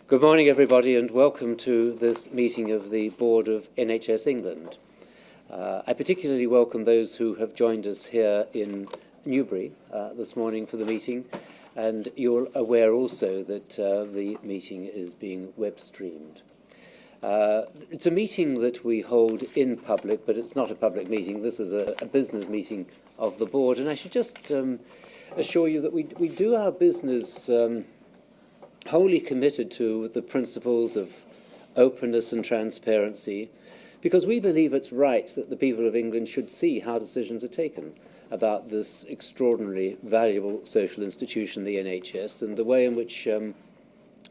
Good morning, everybody, and welcome to this meeting of the Board of NHS England. I particularly welcome those who have joined us here in Newbury this morning for the meeting, and you're aware also that the meeting is being web-streamed. It's a meeting that we hold in public, but it's not a public meeting. This is a business meeting of the Board, and I should just assure you that we do our business wholly committed to the principles of openness and transparency, because we believe it's right that the people of England should see how decisions are taken about this extraordinarily valuable social institution, the NHS, and the way in which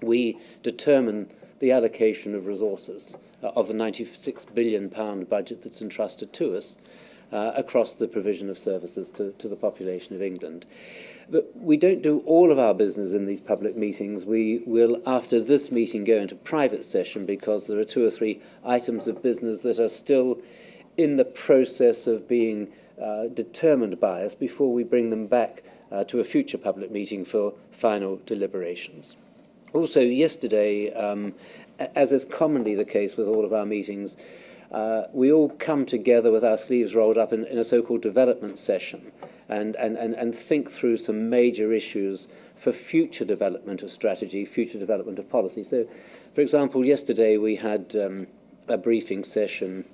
we determine the allocation of resources of the £96 billion budget that's entrusted to us across the provision of services to the population of England. But we don't do all of our business in these public meetings. We will, after this meeting, go into private session because there are 2 or 3 items of business that are still in the process of being determined by us before we bring them back to a future public meeting for final deliberations. Also, yesterday, as is commonly the case with all of our meetings, we all come together with our sleeves rolled up in a so-called development session and think through some major issues for future development of strategy, future development of policy. So, for example, yesterday we had a briefing session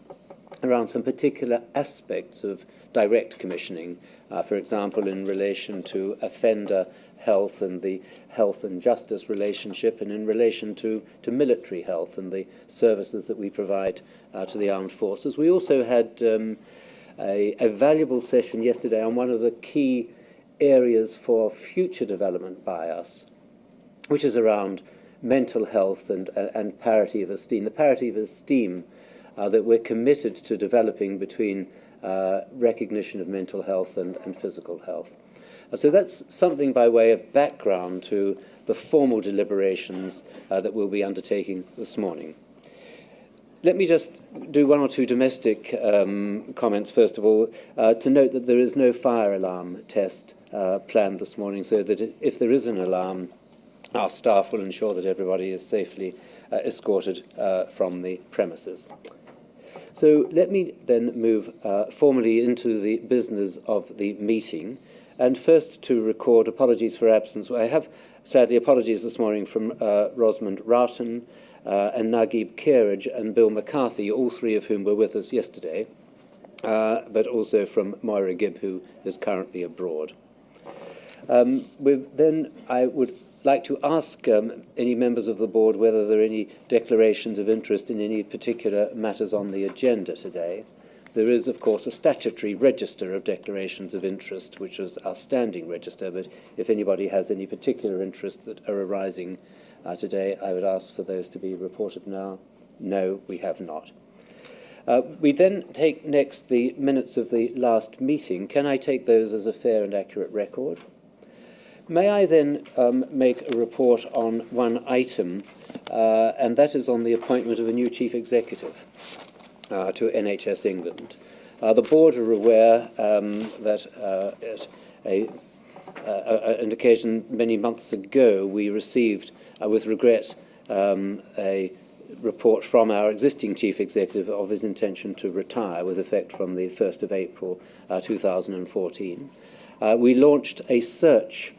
around some particular aspects of direct commissioning, for example, in relation to offender health and the health and justice relationship, and in relation to military health and the services that we provide to the armed forces. We also had a valuable session yesterday on one of the key areas for future development by us, which is around mental health and parity of esteem. The parity of esteem that we're committed to developing between recognition of mental health and physical health. So that's something by way of background to the formal deliberations that we'll be undertaking this morning. Let me just do 1 or 2 domestic comments, first of all, to note that there is no fire alarm test planned this morning, so that if there is an alarm, our staff will ensure that everybody is safely escorted from the premises. So let me then move formally into the business of the meeting. And first to record apologies for absence. I have, sadly, apologies this morning from Rosamond Roughton and Naguib Kiraj and Bill McCarthy, all 3 of whom were with us yesterday, but also from Moira Gibb, who is currently abroad. Then I would like to ask any members of the board whether there are any declarations of interest in any particular matters on the agenda today. There is, of course, a statutory register of declarations of interest, which is our standing register, but if anybody has any particular interests that are arising today, I would ask for those to be reported now. No, we have not. We then take next the minutes of the last meeting. Can I take those as a fair and accurate record? May I then make a report on one item, and that is on the appointment of a new chief executive to NHS England. The board are aware that at an occasion many months ago we received, with regret, a report from our existing chief executive of his intention to retire with effect from the 1st of April 2014. We launched a search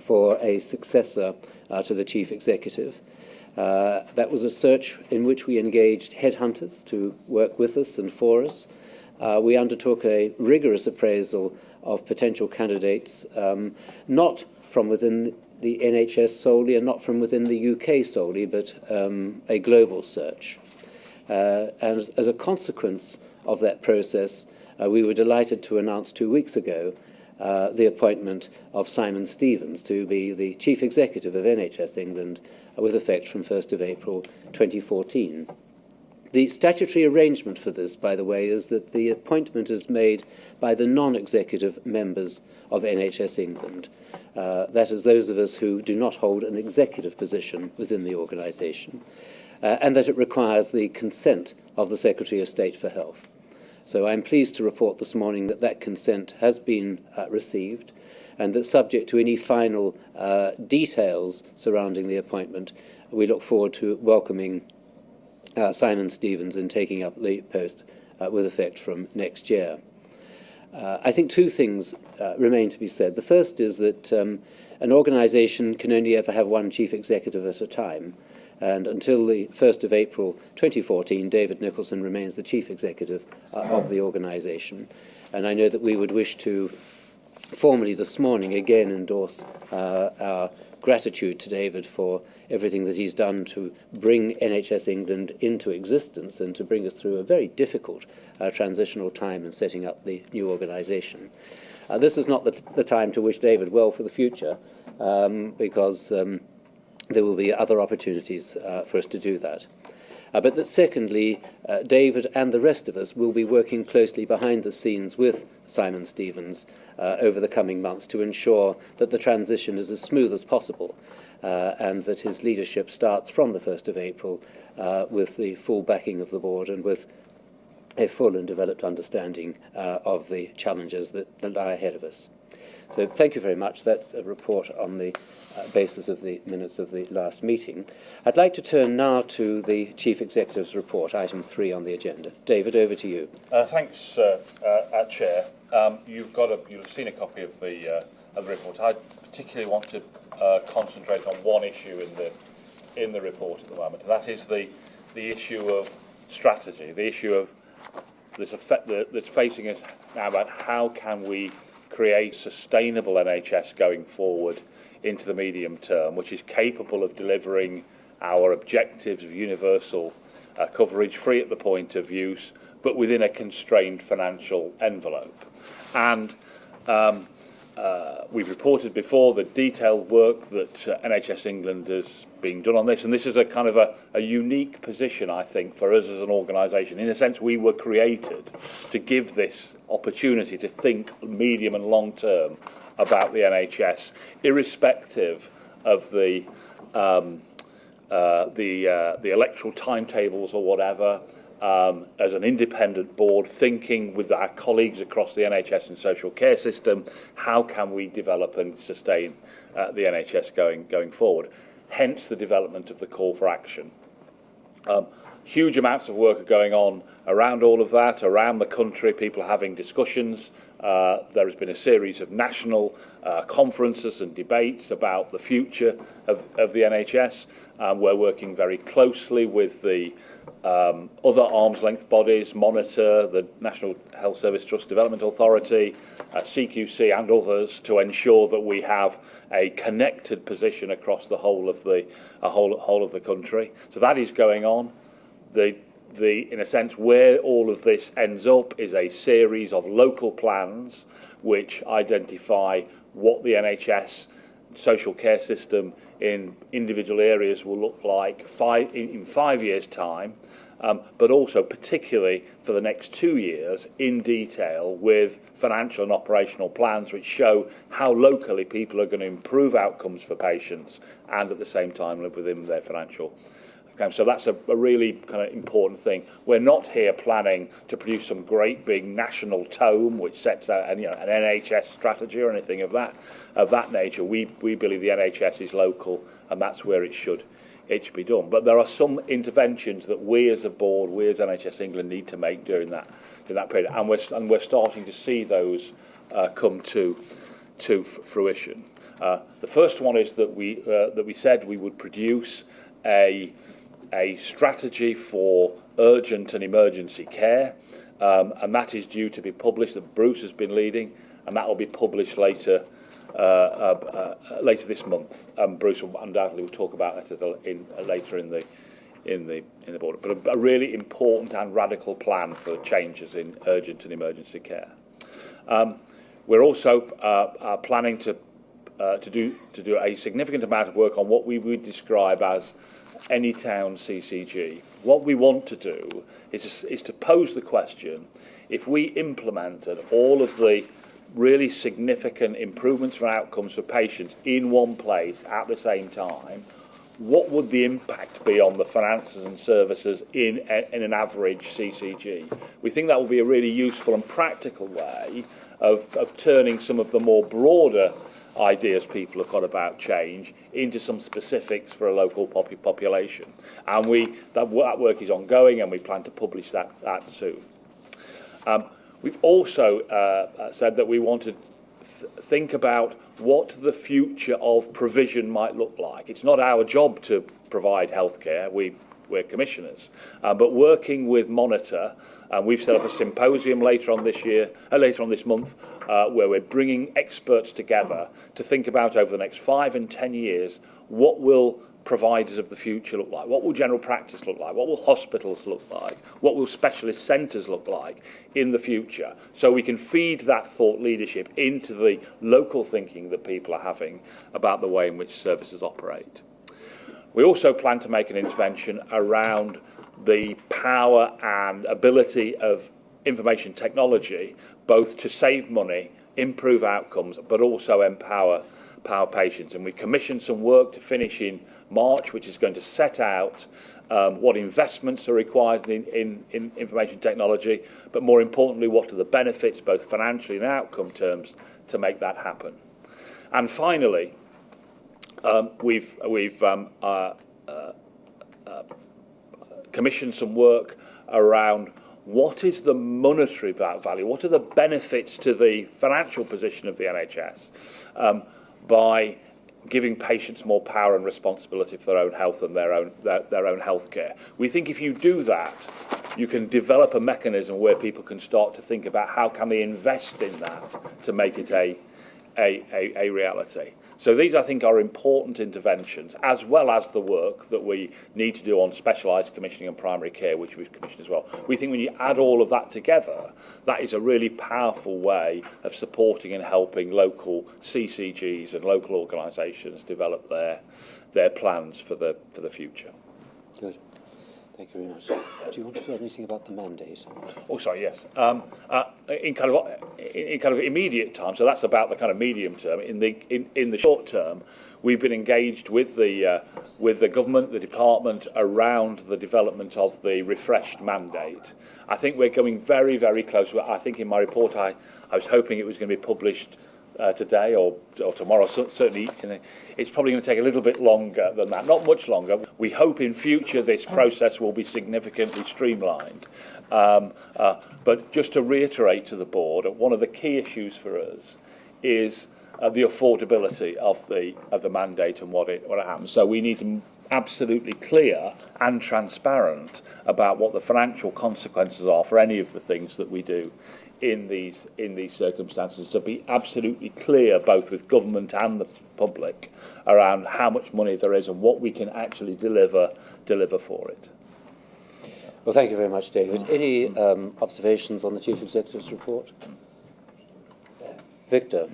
for a successor to the chief executive. That was a search in which we engaged headhunters to work with us and for us. We undertook a rigorous appraisal of potential candidates, not from within the NHS solely and not from within the UK solely, but a global search. And as a consequence of that process, we were delighted to announce 2 weeks ago the appointment of Simon Stevens to be the Chief Executive of NHS England with effect from 1st of April 2014. The statutory arrangement for this, by the way, is that the appointment is made by the non-executive members of NHS England. That is, those of us who do not hold an executive position within the organisation, and that it requires the consent of the Secretary of State for Health. So I'm pleased to report this morning that that consent has been received, and that subject to any final details surrounding the appointment, we look forward to welcoming Simon Stevens in taking up the post with effect from next year. I think two things remain to be said. The first is that an organisation can only ever have one chief executive at a time, and until the 1st of April 2014, David Nicholson remains the chief executive of the organisation. And I know that we would wish to formally this morning again endorse our gratitude to David for everything that he's done to bring NHS England into existence and to bring us through a very difficult transitional time in setting up the new organisation. This is not the time to wish David well for the future, because there will be other opportunities for us to do that. But that secondly, David and the rest of us will be working closely behind the scenes with Simon Stevens over the coming months to ensure that the transition is as smooth as possible, and that his leadership starts from the 1st of April with the full backing of the board and with a full and developed understanding of the challenges that lie ahead of us. So thank you very much. That's a report on the basis of the minutes of the last meeting. I'd like to turn now to the Chief Executive's report, item 3 on the agenda. David, over to you. Thanks, Chair. You've seen a copy of the report. I particularly want to concentrate on one issue in the report at the moment, and that is the issue of strategy, the issue of this effect that's facing us now about how can we create sustainable NHS going forward into the medium term, which is capable of delivering our objectives of universal coverage, free at the point of use, but within a constrained financial envelope. And we've reported before the detailed work that NHS England has been done on this, and this is a kind of a unique position, I think, for us as an organisation. In a sense, we were created to give this opportunity to think medium and long term about the NHS, irrespective of the electoral timetables or whatever. As an independent board, thinking with our colleagues across the NHS and social care system, how can we develop and sustain the NHS going forward? Hence the development of the call for action. Huge amounts of work are going on around all of that, around the country, people are having discussions. There has been a series of national conferences and debates about the future of the NHS. We're working very closely with the other arm's length bodies, Monitor, the National Health Service Trust Development Authority, CQC and others, to ensure that we have a connected position across the whole of the country. So that is going on. In a sense, where all of this ends up is a series of local plans which identify what the NHS social care system in individual areas will look like in 5 years' time, but also particularly for the next 2 years in detail with financial and operational plans which show how locally people are going to improve outcomes for patients and at the same time live within their financial. So that's a really kind of important thing. We're not here planning to produce some great big national tome which sets out an NHS strategy or anything of that nature. We believe the NHS is local, and that's where it should be done. But there are some interventions that we as a board, we as NHS England need to make during that period, and we're starting to see those come to fruition. The first one is that we said we would produce a strategy for urgent and emergency care, and that is due to be published, that Bruce has been leading, and that will be published later this month. Bruce will undoubtedly talk about that later in the board. But a really important and radical plan for changes in urgent and emergency care. We're also planning to do a significant amount of work on what we would describe as any town CCG. What we want to do is to pose the question: if we implemented all of the really significant improvements for outcomes for patients in one place at the same time, what would the impact be on the finances and services in an average CCG? We think that will be a really useful and practical way of turning some of the more broader ideas people have got about change into some specifics for a local population. And that work is ongoing, and we plan to publish that soon. We've also said that we want to think about what the future of provision might look like. It's not our job to provide healthcare. We're commissioners, but working with Monitor, we've set up a symposium later on this month, where we're bringing experts together to think about over the next 5 and 10 years, what will providers of the future look like? What will general practice look like? What will hospitals look like? What will specialist centres look like in the future? So we can feed that thought leadership into the local thinking that people are having about the way in which services operate. We also plan to make an intervention around the power and ability of information technology, both to save money, improve outcomes, but also empower patients. And we commissioned some work to finish in March, which is going to set out what investments are required in information technology, but more importantly, what are the benefits, both financially and outcome terms, to make that happen. And finally, we've commissioned some work around what is the monetary value, what are the benefits to the financial position of the NHS by giving patients more power and responsibility for their own health and their own health care. We think if you do that, you can develop a mechanism where people can start to think about how can they invest in that to make it a reality. So these, I think, are important interventions, as well as the work that we need to do on specialised commissioning and primary care, which we've commissioned as well. We think when you add all of that together, that is a really powerful way of supporting and helping local CCGs and local organisations develop their plans for the future. Good. Thank you very much. Do you want to say anything about the mandate? Oh, sorry, yes. In kind of immediate time, so that's about the kind of medium term. In the short term, we've been engaged with the government, the department, around the development of the refreshed mandate. I think we're going very, very close. I think in my report, I was hoping it was going to be published today or tomorrow. So, certainly, it's probably going to take a little bit longer than that, not much longer. We hope in future this process will be significantly streamlined. But just to reiterate to the board, one of the key issues for us is the affordability of the mandate and what happens. So we need to absolutely clear and transparent about what the financial consequences are for any of the things that we do in these circumstances, to be absolutely clear both with government and the public around how much money there is and what we can actually deliver for it. Well, thank you very much, David. Any observations on the Chief Executive's report? Victor.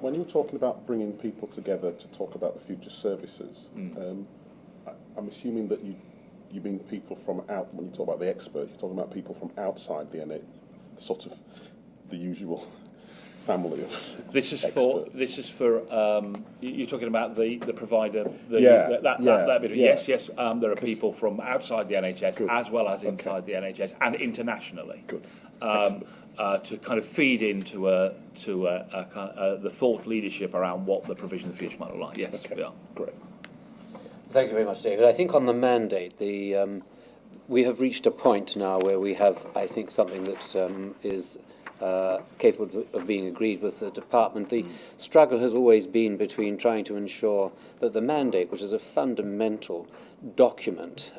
When you were talking about bringing people together to talk about the future services, I'm assuming that you mean people from out. When you talk about the expert, you're talking about people from outside the NHS, sort of the usual family of This is for you're talking about the provider. That bit. Yes. There are people from outside the NHS Good. As well as inside the NHS and internationally. Good. To kind of feed into the thought leadership around what the provision of the future might look like. Yes. Okay. Yeah. Great. Thank you very much, David. I think on the mandate, we have reached a point now where we have, I think, something that is capable of being agreed with the department. The struggle has always been between trying to ensure that the mandate, which is a fundamental document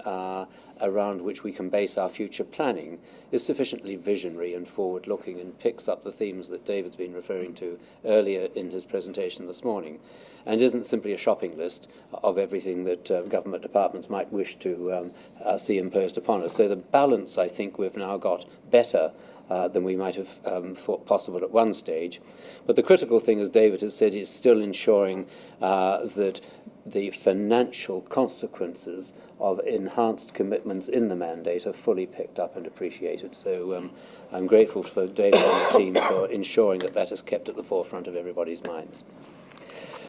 around which we can base our future planning, is sufficiently visionary and forward-looking and picks up the themes that David's been referring to earlier in his presentation this morning, and isn't simply a shopping list of everything that government departments might wish to see imposed upon us. So the balance, I think, we've now got better than we might have thought possible at one stage. But the critical thing, as David has said, is still ensuring that the financial consequences of enhanced commitments in the mandate are fully picked up and appreciated. So I'm grateful for David and the team for ensuring that that is kept at the forefront of everybody's minds.